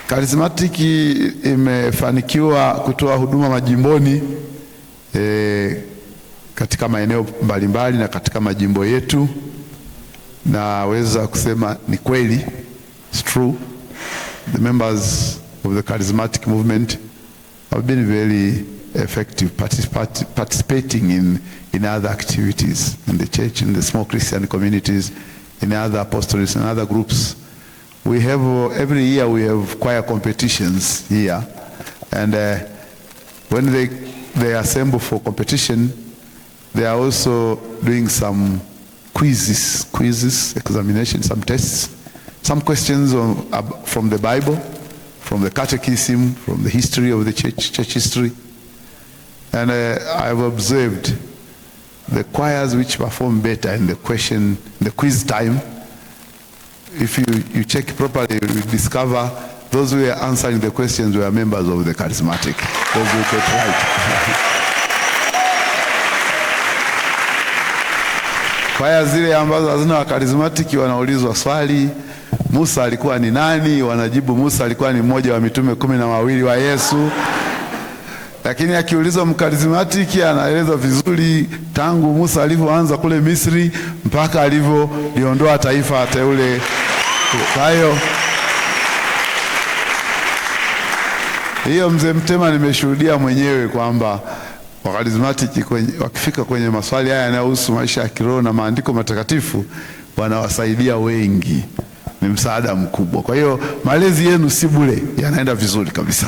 Charismatic imefanikiwa kutoa huduma majimboni katika maeneo mbalimbali na katika majimbo yetu. Naweza kusema ni kweli, it's true. The members of the charismatic movement have been very effective participating in other activities in the church, in the small Christian communities, in other apostolates and other groups. We have every year we have choir competitions here, and when they assemble for competition, they are also doing some quizzes, examinations, some tests, some questions from the Bible, from the catechism, from the history of the church history. And I've observed the choirs which perform better in the quiz time. If you check properly, you discover those who were answering the questions were members of the charismatic. Those who get right. Kwaya zile ambazo hazina charismatic wanaulizwa swali, Musa alikuwa ni nani? Wanajibu Musa alikuwa ni mmoja wa mitume 12 wa Yesu. Lakini akiulizwa mkarismatiki anaeleza vizuri tangu Musa alivyoanza kule Misri mpaka alivyoliondoa taifa teule. Kwa hiyo mzee Mtema nimeshuhudia mwenyewe kwamba wakarismatiki wakifika kwenye maswali haya yanayohusu maisha ya kiroho na maandiko matakatifu wanawasaidia wengi. Ni msaada mkubwa. Kwa hiyo malezi yenu si bure, yanaenda vizuri kabisa.